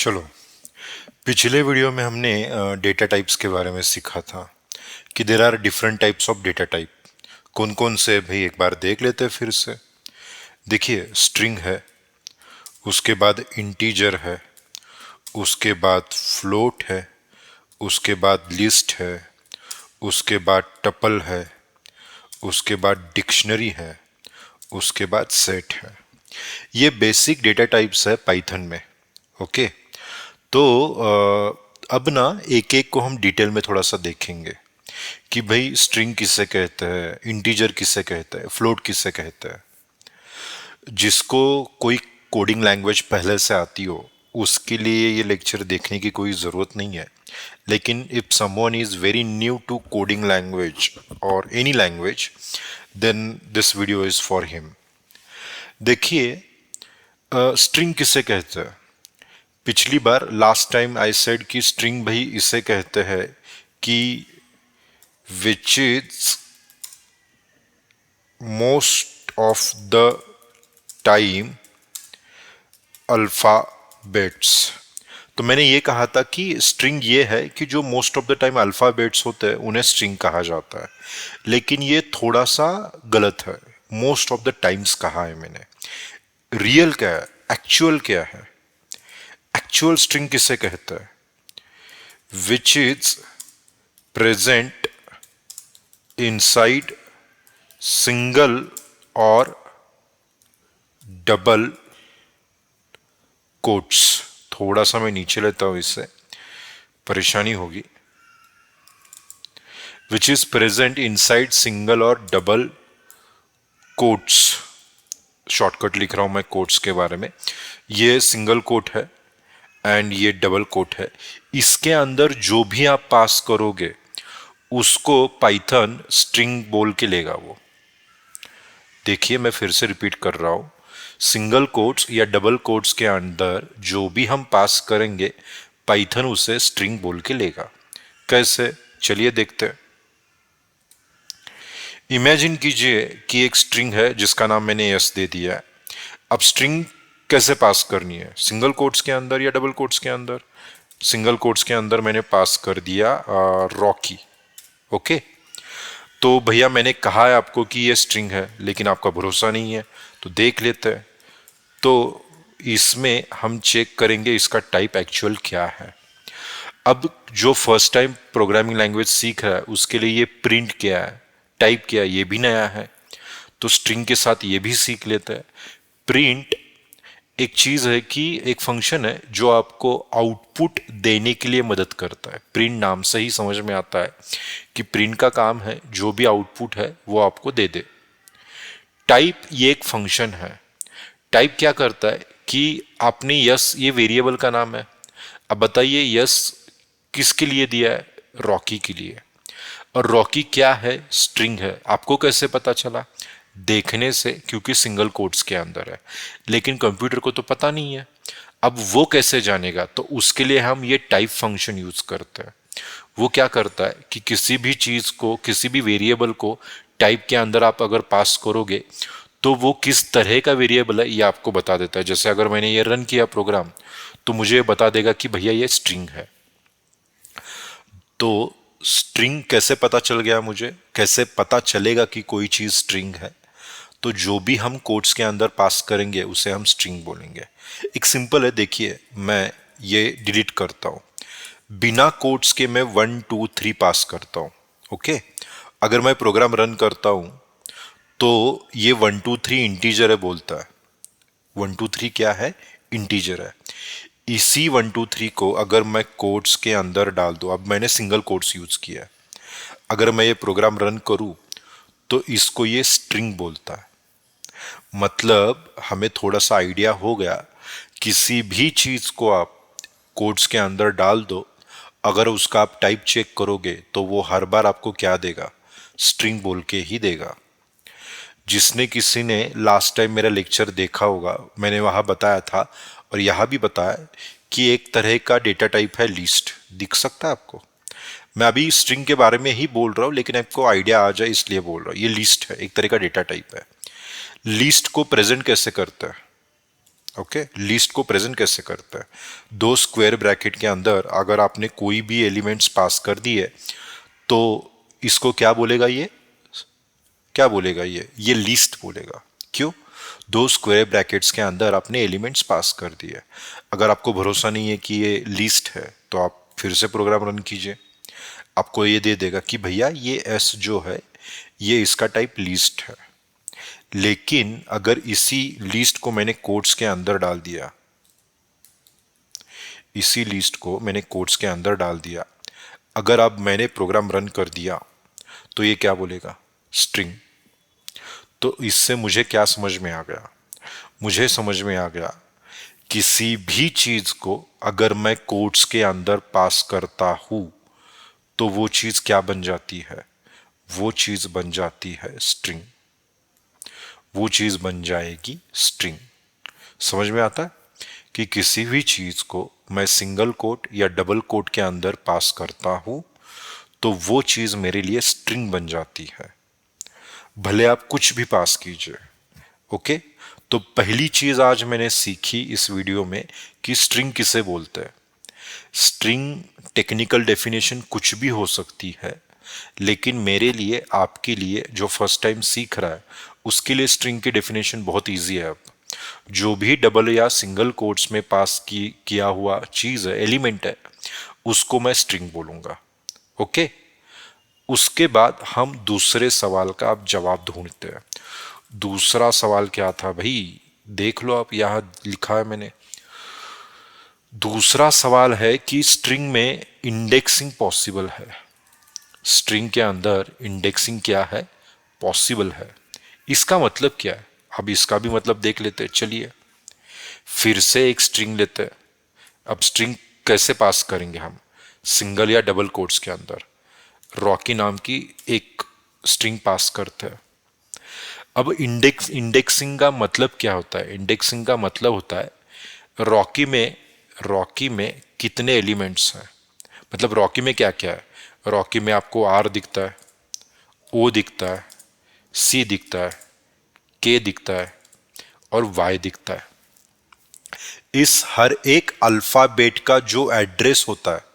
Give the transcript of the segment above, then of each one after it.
चलो, पिछले वीडियो में हमने डेटा टाइप्स के बारे में सीखा था कि there are different types of data type. कौन कौन से भाई एक बार देख लेते हैं फिर से। देखिए, स्ट्रिंग है, उसके बाद इंटीजर है, उसके बाद फ्लोट है, उसके बाद लिस्ट है, उसके बाद टपल है, उसके बाद डिक्शनरी है, उसके बाद सेट है। ये बेसिक डेटा टाइप्स है पाइथन में। ओके, तो अब ना एक एक को हम डिटेल में थोड़ा सा देखेंगे कि भाई स्ट्रिंग किसे कहते हैं, इंटीजर किसे कहते हैं, फ्लोट किसे कहते हैं। जिसको कोई कोडिंग लैंग्वेज पहले से आती हो उसके लिए ये लेक्चर देखने की कोई ज़रूरत नहीं है। लेकिन if someone is very new to coding language और any language, then this video is for him. देखिए, स्ट्रिंग किसे कहते हैं। पिछली बार लास्ट टाइम आई सेड कि स्ट्रिंग भाई इसे कहते हैं कि which is most of the time alphabets. तो मैंने ये कहा था कि स्ट्रिंग ये है कि जो most of the time alphabets होते हैं उन्हें स्ट्रिंग कहा जाता है। लेकिन ये थोड़ा सा गलत है। मोस्ट ऑफ द टाइम्स कहा है मैंने। रियल क्या है, एक्चुअल क्या है। एक्चुअल स्ट्रिंग किसे कहता है? Which is present inside single और डबल कोट्स। थोड़ा सा मैं नीचे लेता हूं, इससे परेशानी होगी। Which is present inside single और डबल कोट्स। शॉर्टकट लिख रहा हूं मैं कोट्स के बारे में। ये सिंगल कोट है एंड ये डबल कोट है। इसके अंदर जो भी आप पास करोगे उसको पाइथन स्ट्रिंग बोल के लेगा वो। देखिए, मैं फिर से रिपीट कर रहा हूं। सिंगल कोट्स या डबल कोट्स के अंदर जो भी हम पास करेंगे पाइथन उसे स्ट्रिंग बोल के लेगा। कैसे, चलिए देखते हैं। इमेजिन कीजिए कि एक स्ट्रिंग है जिसका नाम मैंने यस दे दिया है। अब स्ट्रिंग कैसे पास करनी है, सिंगल कोट्स के अंदर या डबल कोट्स के अंदर? सिंगल कोट्स के अंदर मैंने पास कर दिया रॉकी। ओके, तो भैया मैंने कहा है आपको कि ये स्ट्रिंग है, लेकिन आपका भरोसा नहीं है, तो देख लेते हैं। तो इसमें हम चेक करेंगे इसका टाइप एक्चुअल क्या है। अब जो फर्स्ट टाइम प्रोग्रामिंग लैंग्वेज सीख रहा है उसके लिए ये प्रिंट क्या है, टाइप क्या है, ये भी नया है। तो स्ट्रिंग के साथ ये भी सीख लेते हैं। प्रिंट एक चीज है कि एक फंक्शन है जो आपको आउटपुट देने के लिए मदद करता है। प्रिंट नाम से ही समझ में आता है कि प्रिंट का काम है जो भी आउटपुट है वो आपको दे दे। टाइप ये एक फंक्शन है। टाइप क्या करता है कि आपने यस, ये वेरिएबल का नाम है। अब बताइए यस किसके लिए दिया है? रॉकी के लिए। और रॉकी क्या है? स्ट्रिंग है। आपको कैसे पता चला? देखने से, क्योंकि सिंगल कोट्स के अंदर है। लेकिन कंप्यूटर को तो पता नहीं है। अब वो कैसे जानेगा? तो उसके लिए हम ये टाइप फंक्शन यूज करते हैं। वो क्या करता है कि किसी भी चीज को, किसी भी वेरिएबल को टाइप के अंदर आप अगर पास करोगे तो वो किस तरह का वेरिएबल है ये आपको बता देता है। जैसे अगर मैंने ये रन किया प्रोग्राम तो मुझे ये बता देगा कि भैया ये स्ट्रिंग है। तो स्ट्रिंग कैसे पता चल गया मुझे, कैसे पता चलेगा कि कोई चीज स्ट्रिंग है? तो जो भी हम कोट्स के अंदर पास करेंगे उसे हम स्ट्रिंग बोलेंगे। एक सिंपल है, देखिए मैं ये डिलीट करता हूं। बिना कोट्स के मैं 1 2 3 पास करता हूं। ओके, अगर मैं प्रोग्राम रन करता हूं तो ये 1 2 3 इंटीजर है बोलता है। 1 2 3 क्या है? इंटीजर है। इसी 1 2 3 को अगर मैं कोट्स के अंदर डाल दूं, अब मैंने सिंगल कोट्स यूज किया है, अगर मैं ये प्रोग्राम रन करूं तो इसको ये स्ट्रिंग बोलता है। मतलब हमें थोड़ा सा आइडिया हो गया। किसी भी चीज को आप कोट्स के अंदर डाल दो, अगर उसका आप टाइप चेक करोगे तो वो हर बार आपको क्या देगा? स्ट्रिंग बोल के ही देगा। जिसने किसी ने लास्ट टाइम मेरा लेक्चर देखा होगा, मैंने वहां बताया था और यहां भी बताया कि एक तरह का डेटा टाइप है लिस्ट। दिख सकता है आपको? मैं अभी स्ट्रिंग के बारे में ही बोल रहा हूं लेकिन आपको आइडिया आ जाए इसलिए बोल रहा हूं। ये लिस्ट है, एक तरह का डेटा टाइप है। लिस्ट को प्रेजेंट कैसे करता है? ओके, लिस्ट को प्रेजेंट कैसे करता है? दो स्क्वायर ब्रैकेट के अंदर अगर आपने कोई भी एलिमेंट्स पास कर दिए तो इसको क्या बोलेगा? ये क्या बोलेगा? ये लिस्ट बोलेगा। क्यों? दो स्क्वायर ब्रैकेट्स के अंदर आपने एलिमेंट्स पास कर दिए। अगर आपको भरोसा नहीं है कि ये लिस्ट है तो आप फिर से प्रोग्राम रन कीजिए, आपको ये दे देगा कि भैया ये एस जो है ये इसका टाइप लिस्ट है। लेकिन अगर इसी लिस्ट को मैंने कोट्स के अंदर डाल दिया, इसी लिस्ट को मैंने कोट्स के अंदर डाल दिया, अगर अब मैंने प्रोग्राम रन कर दिया तो ये क्या बोलेगा? स्ट्रिंग। तो इससे मुझे क्या समझ में आ गया? मुझे समझ में आ गया किसी भी चीज को अगर मैं कोट्स के अंदर पास करता हूं तो वो चीज क्या बन जाती है? वो चीज बन जाती है स्ट्रिंग। वो चीज बन जाएगी स्ट्रिंग। समझ में आता है कि किसी भी चीज को मैं सिंगल कोट या डबल कोट के अंदर पास करता हूं तो वो चीज मेरे लिए स्ट्रिंग बन जाती है, भले आप कुछ भी पास कीजिए। ओके, तो पहली चीज आज मैंने सीखी इस वीडियो में कि स्ट्रिंग किसे बोलते हैं। स्ट्रिंग टेक्निकल डेफिनेशन कुछ भी हो सकती है, लेकिन मेरे लिए, आपके लिए जो फर्स्ट टाइम सीख रहा है उसके लिए स्ट्रिंग की डेफिनेशन बहुत इजी है। अब जो भी डबल या सिंगल कोट्स में पास किया हुआ चीज है, एलिमेंट है, उसको मैं स्ट्रिंग बोलूंगा। ओके, उसके बाद हम दूसरे सवाल का अब जवाब ढूंढते हैं। दूसरा सवाल क्या था भाई? देख लो आप, यहां लिखा है मैंने। दूसरा सवाल है कि स्ट्रिंग में इंडेक्सिंग पॉसिबल है। स्ट्रिंग के अंदर इंडेक्सिंग क्या है? पॉसिबल है। इसका मतलब क्या है? अब इसका भी मतलब देख लेते हैं। चलिए फिर से एक स्ट्रिंग लेते हैं। अब स्ट्रिंग कैसे पास करेंगे हम? सिंगल या डबल कोट्स के अंदर रॉकी नाम की एक स्ट्रिंग पास करते हैं। अब इंडेक्सिंग का मतलब क्या होता है? इंडेक्सिंग का मतलब होता है रॉकी में कितने एलिमेंट्स हैं, मतलब रॉकी में क्या क्या है। रॉकी में आपको आर दिखता है, ओ दिखता है, सी दिखता है, के दिखता है और वाई दिखता है। इस हर एक अल्फाबेट का जो एड्रेस होता है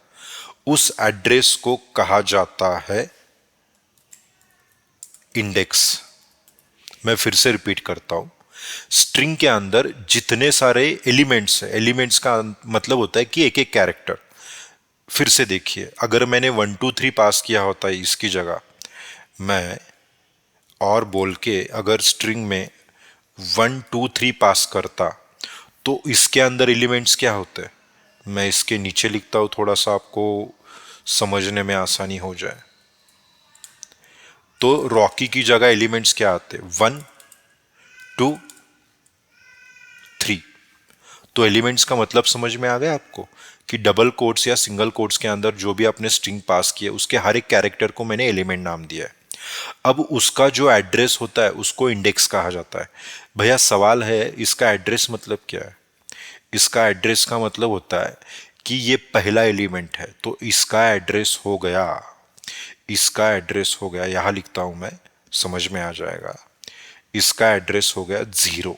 उस एड्रेस को कहा जाता है इंडेक्स। मैं फिर से रिपीट करता हूं, स्ट्रिंग के अंदर जितने सारे एलिमेंट्स है, एलिमेंट्स का मतलब होता है कि एक एक कैरेक्टर। फिर से देखिए, अगर मैंने 1 2 3 पास किया होता है इसकी जगह, मैं और बोल के अगर स्ट्रिंग में 1 2 3 पास करता तो इसके अंदर एलिमेंट्स क्या होते हैं? मैं इसके नीचे लिखता हूं थोड़ा सा आपको समझने में आसानी हो जाए। तो रॉकी की जगह एलिमेंट्स क्या आते? 1 2 3। तो एलिमेंट्स का मतलब समझ में आ गया आपको कि डबल कोट्स या सिंगल कोट्स के अंदर जो भी आपने स्ट्रिंग पास किया उसके हर एक कैरेक्टर को मैंने एलिमेंट नाम दिया है। अब उसका जो एड्रेस होता है उसको इंडेक्स कहा जाता है। भैया सवाल है, इसका एड्रेस मतलब क्या है? इसका एड्रेस का मतलब होता है कि ये पहला एलिमेंट है तो इसका एड्रेस हो गया, इसका एड्रेस हो गया, यहां लिखता हूं मैं, समझ में आ जाएगा। इसका एड्रेस हो गया 0।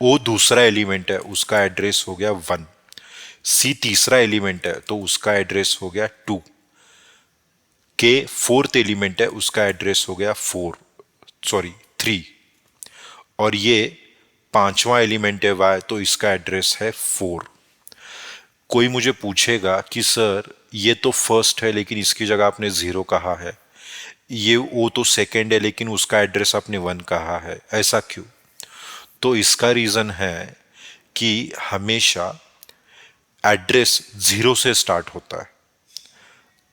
ओ दूसरा एलिमेंट है, उसका एड्रेस हो गया 1। सी तीसरा एलिमेंट है तो उसका एड्रेस हो गया 2। के फोर्थ एलिमेंट है, उसका एड्रेस हो गया 3। और ये पांचवा एलिमेंट है वाई, तो इसका एड्रेस है 4। कोई मुझे पूछेगा कि सर ये तो फर्स्ट है लेकिन इसकी जगह आपने 0 कहा है, ये वो तो सेकंड है लेकिन उसका एड्रेस आपने 1 कहा है, ऐसा क्यों? तो इसका रीजन है कि हमेशा एड्रेस 0 से स्टार्ट होता है।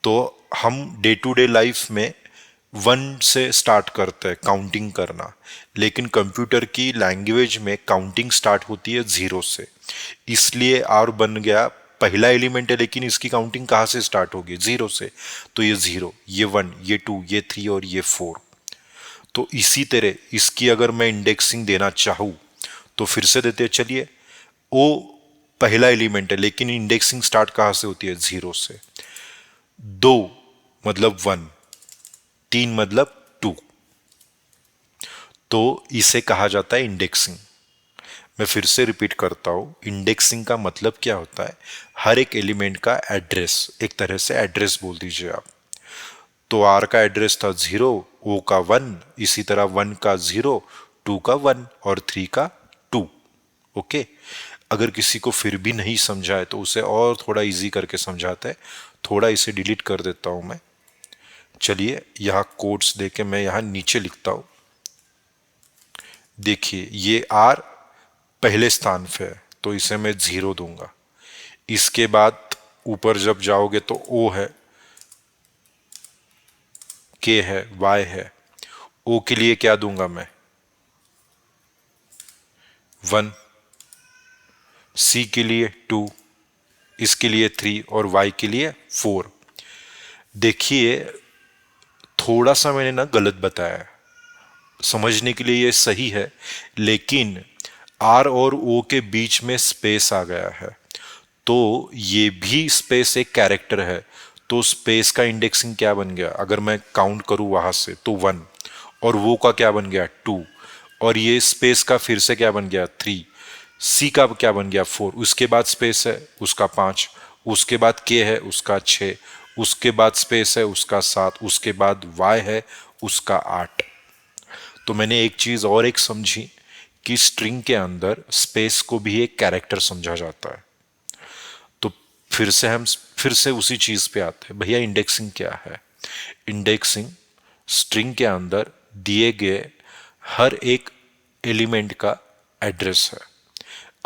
तो हम डे टू डे लाइफ में 1 से स्टार्ट करते हैं काउंटिंग करना, लेकिन कंप्यूटर की लैंग्वेज में काउंटिंग स्टार्ट होती है 0 से। इसलिए आर बन गया पहला एलिमेंट है लेकिन इसकी काउंटिंग कहाँ से स्टार्ट होगी? 0 से। तो ये 0, ये 1, ये 2, ये 3 और ये 4। तो इसी तरह इसकी अगर मैं इंडेक्सिंग देना चाहूँ तो फिर से देते हैं। चलिए, ओ पहला एलिमेंट है लेकिन इंडेक्सिंग स्टार्ट कहाँ से होती है? 0 से। 2 मतलब 1, 3 मतलब 2। तो इसे कहा जाता है इंडेक्सिंग। मैं फिर से रिपीट करता हूँ, इंडेक्सिंग का मतलब क्या होता है, हर एक एलिमेंट का एड्रेस, एक तरह से एड्रेस बोल दीजिए आप। तो आर का एड्रेस था 0, ओ का 1, इसी तरह 1 का 0, 2 का 1 और 3 का 2। ओके। अगर किसी को फिर भी नहीं समझा है तो उसे और थोड़ा इजी करके समझाते हैं। थोड़ा इसे डिलीट कर देता हूं मैं। चलिए यहाँ कोड्स देके मैं यहाँ नीचे लिखता हूं। देखिए ये आर पहले स्थान पे है तो इसे मैं 0 दूंगा। इसके बाद ऊपर जब जाओगे तो ओ है, के है, वाई है। ओ के लिए क्या दूंगा मैं, 1। सी के लिए 2, इसके लिए 3 और वाई के लिए 4। देखिए थोड़ा सा मैंने ना गलत बताया, समझने के लिए ये सही है, लेकिन आर और ओ के बीच में स्पेस आ गया है तो ये भी स्पेस एक कैरेक्टर है। तो स्पेस का इंडेक्सिंग क्या बन गया, अगर मैं काउंट करूं वहां से तो 1, और वो का क्या बन गया 2, और ये स्पेस का फिर से क्या बन गया 3, सी का क्या बन गया 4, उसके बाद स्पेस है उसका 5, उसके बाद के है उसका 6, उसके बाद स्पेस है उसका 7, उसके बाद वाई है उसका 8। तो मैंने एक चीज और एक समझी कि स्ट्रिंग के अंदर स्पेस को भी एक कैरेक्टर समझा जाता है। तो फिर से उसी चीज पे आते हैं, भैया इंडेक्सिंग क्या है। इंडेक्सिंग स्ट्रिंग के अंदर दिए गए हर एक एलिमेंट का एड्रेस है।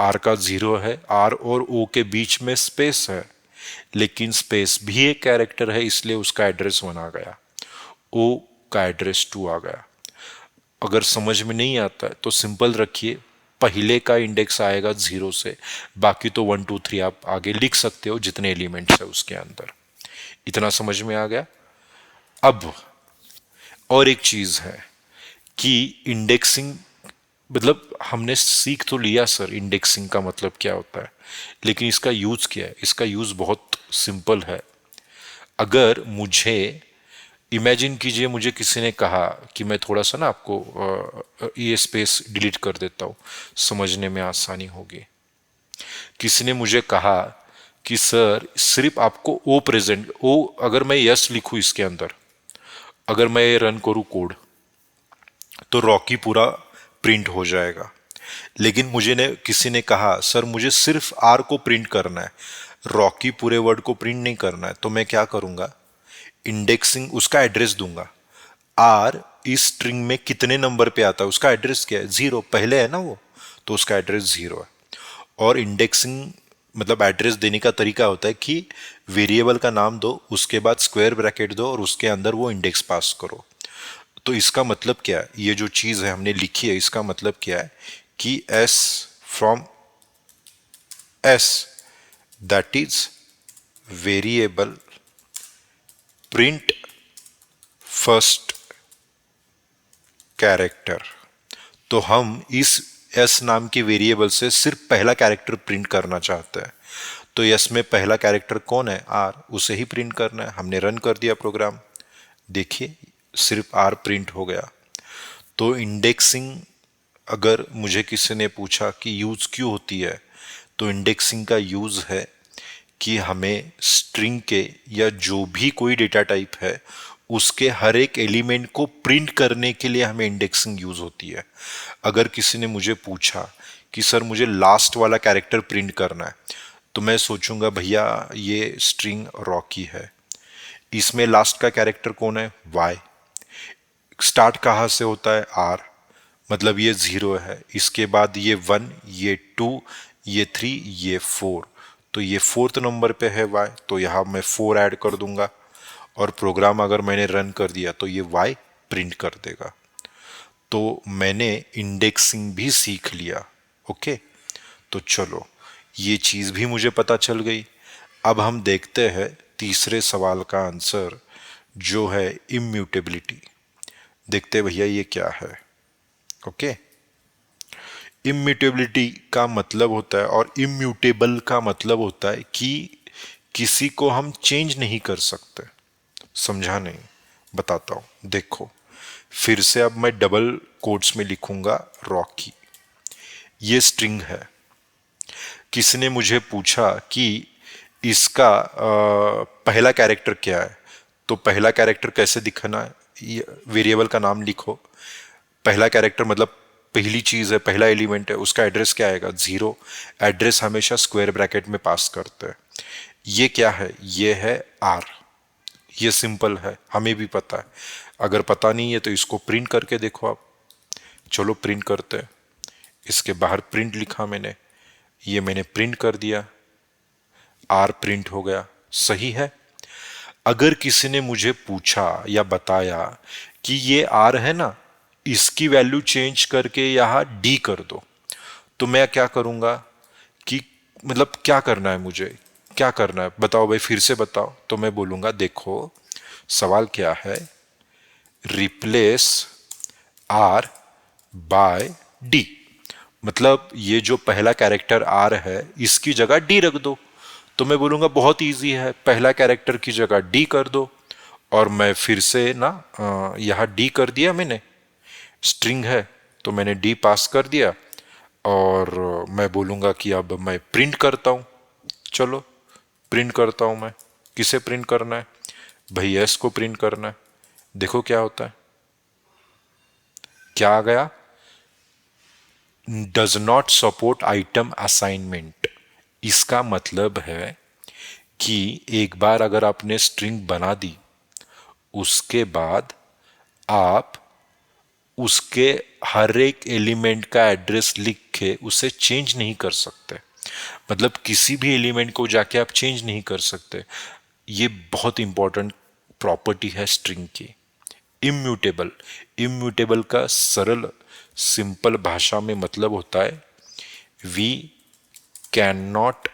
आर का 0 है, आर और ओ के बीच में स्पेस है, लेकिन स्पेस भी एक कैरेक्टर है इसलिए उसका एड्रेस 1 आ गया, ओ का एड्रेस 2 आ गया। अगर समझ में नहीं आता है तो सिंपल रखिए, पहले का इंडेक्स आएगा 0 से, बाकी तो 1 2 3 आप आगे लिख सकते हो जितने एलिमेंट्स है उसके अंदर। इतना समझ में आ गया। अब और एक चीज है कि इंडेक्सिंग मतलब हमने सीख तो लिया सर इंडेक्सिंग का मतलब क्या होता है, लेकिन इसका यूज क्या है। इसका यूज बहुत सिंपल है। अगर मुझे इमेजिन कीजिए, मुझे किसी ने कहा कि मैं थोड़ा सा ना आपको ये स्पेस डिलीट कर देता हूँ, समझने में आसानी होगी। किसी ने मुझे कहा कि सर सिर्फ आपको ओ प्रेजेंट ओ, अगर मैं यस लिखूं इसके अंदर, अगर मैं ये रन करूं कोड तो रॉकी पूरा प्रिंट हो जाएगा। लेकिन मुझे ने किसी ने कहा सर मुझे सिर्फ आर को प्रिंट करना है, रॉकी पूरे वर्ड को प्रिंट नहीं करना है, तो मैं क्या करूंगा, इंडेक्सिंग उसका एड्रेस दूंगा। आर इस स्ट्रिंग में कितने नंबर पे आता है उसका एड्रेस क्या है, 0, पहले है ना वो, तो उसका एड्रेस 0 है। और इंडेक्सिंग मतलब एड्रेस देने का तरीका होता है कि वेरिएबल का नाम दो, उसके बाद स्क्वायर ब्रैकेट दो और उसके अंदर वो इंडेक्स पास करो। तो इसका मतलब क्या है, ये जो चीज है हमने लिखी है इसका मतलब क्या है कि S from S that is variable print first character. तो हम इस एस नाम के वेरिएबल से सिर्फ पहला कैरेक्टर प्रिंट करना चाहते हैं। तो एस में पहला कैरेक्टर कौन है, आर, उसे ही प्रिंट करना है। हमने रन कर दिया प्रोग्राम, देखिए सिर्फ आर प्रिंट हो गया। तो इंडेक्सिंग, अगर मुझे किसी ने पूछा कि यूज क्यों होती है, तो इंडेक्सिंग का यूज है कि हमें स्ट्रिंग के या जो भी कोई डेटा टाइप है उसके हर एक एलिमेंट को प्रिंट करने के लिए हमें इंडेक्सिंग यूज होती है। अगर किसी ने मुझे पूछा कि सर मुझे लास्ट वाला कैरेक्टर प्रिंट करना है, तो मैं सोचूंगा भैया ये स्ट्रिंग रॉकी है, इसमें लास्ट का कैरेक्टर कौन है, वाई, स्टार्ट कहाँ से होता है, आर, मतलब ये 0 है, इसके बाद ये 1, ये 2, ये 3, ये 4, तो ये 4th नंबर पे है वाई, तो यहाँ मैं 4 ऐड कर दूंगा और प्रोग्राम अगर मैंने रन कर दिया तो ये वाई प्रिंट कर देगा। तो मैंने इंडेक्सिंग भी सीख लिया। ओके, तो चलो ये चीज भी मुझे पता चल गई। अब हम देखते हैं तीसरे सवाल का आंसर जो है इम्यूटेबिलिटी। देखते हैं भैया ये क्या है। ओके, इम्यूटेबिलिटी का मतलब होता है, और इम्यूटेबल का मतलब होता है कि किसी को हम चेंज नहीं कर सकते। समझा नहीं, बताता हूं, देखो फिर से अब मैं डबल कोट्स में लिखूंगा रॉकी। ये स्ट्रिंग है। किसी ने मुझे पूछा कि इसका पहला कैरेक्टर क्या है, तो पहला कैरेक्टर कैसे दिखना है, वेरिएबल का नाम लिखो। पहला कैरेक्टर मतलब पहली चीज है, पहला एलिमेंट है, उसका एड्रेस क्या आएगा, 0। एड्रेस हमेशा स्क्वायर ब्रैकेट में पास करते हैं। ये क्या है, ये है आर। ये सिंपल है, हमें भी पता है। अगर पता नहीं है तो इसको प्रिंट करके देखो आप। चलो प्रिंट करते हैं। इसके बाहर प्रिंट लिखा मैंने, ये मैंने प्रिंट कर दिया, आर प्रिंट हो गया। सही है। अगर किसी ने मुझे पूछा या बताया कि ये आर है ना, इसकी वैल्यू चेंज करके यहां डी कर दो, तो मैं क्या करूंगा कि मतलब क्या करना है मुझे, क्या करना है बताओ भाई, फिर से बताओ। तो मैं बोलूंगा देखो सवाल क्या है, रिप्लेस आर बाय डी। मतलब ये जो पहला कैरेक्टर आर है इसकी जगह डी रख दो। तो मैं बोलूंगा बहुत इजी है, पहला कैरेक्टर की जगह डी कर दो। और मैं फिर से ना यहां डी कर दिया मैंने, स्ट्रिंग है तो मैंने डी पास कर दिया। और मैं बोलूंगा कि अब मैं प्रिंट करता हूं। चलो प्रिंट करता हूं मैं। किसे प्रिंट करना है भाई, एस को प्रिंट करना है। देखो क्या होता है, क्या आ गया, does not support item assignment. इसका मतलब है कि एक बार अगर आपने स्ट्रिंग बना दी, उसके बाद आप उसके हर एक एलिमेंट का एड्रेस लिख के उसे चेंज नहीं कर सकते। मतलब किसी भी एलिमेंट को जाके आप चेंज नहीं कर सकते। ये बहुत इंपॉर्टेंट प्रॉपर्टी है स्ट्रिंग की, इम्यूटेबल। इम्यूटेबल का सरल सिंपल भाषा में मतलब होता है we can not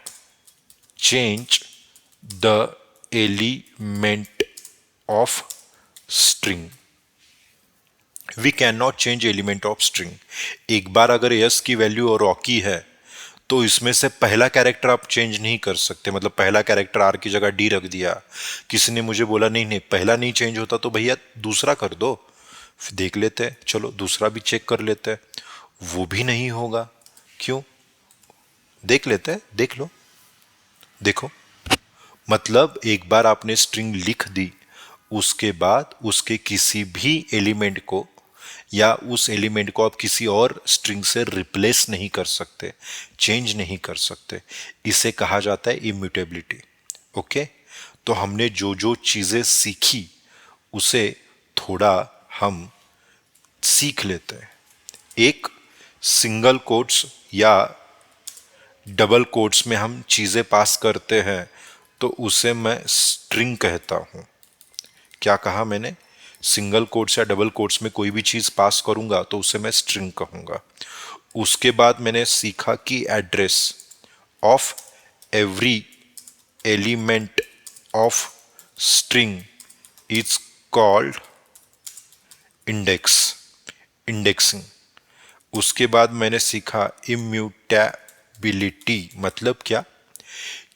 change the element of string. We can not change element of string. एक बार अगर यस की वैल्यू और रॉकी है तो इसमें से पहला कैरेक्टर आप चेंज नहीं कर सकते। मतलब पहला कैरेक्टर आर की जगह डी रख दिया, किसी ने मुझे बोला नहीं नहीं पहला नहीं चेंज होता, तो भैया दूसरा कर दो, देख लेते हैं। चलो दूसरा भी चेक कर लेते हैं, वो भी नहीं होगा। क्यों, देख लेते हैं, देख लो, देखो। मतलब एक बार आपने स्ट्रिंग लिख दी, उसके बाद उसके किसी भी एलिमेंट को या उस एलिमेंट को आप किसी और स्ट्रिंग से रिप्लेस नहीं कर सकते, चेंज नहीं कर सकते। इसे कहा जाता है इम्यूटेबिलिटी। ओके, तो हमने जो जो चीजें सीखी उसे थोड़ा हम सीख लेते हैं। एक, सिंगल कोट्स या डबल कोट्स में हम चीजें पास करते हैं तो उसे मैं स्ट्रिंग कहता हूं। क्या कहा मैंने, सिंगल कोट्स या डबल कोट्स में कोई भी चीज पास करूंगा तो उसे मैं स्ट्रिंग कहूंगा। उसके बाद मैंने सीखा कि address of every element of string is called index, indexing. उसके बाद मैंने सीखा इम्यूटेबिलिटी। मतलब क्या,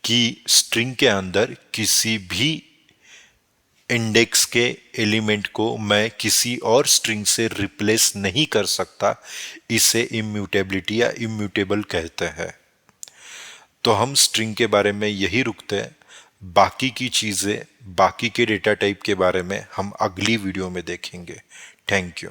कि स्ट्रिंग के अंदर किसी भी इंडेक्स के एलिमेंट को मैं किसी और स्ट्रिंग से रिप्लेस नहीं कर सकता। इसे इम्यूटेबिलिटी या इम्यूटेबल कहते हैं। तो हम स्ट्रिंग के बारे में यही रुकते हैं। बाकी की चीजें, बाकी के डेटा टाइप के बारे में हम अगली वीडियो में देखेंगे। Thank you.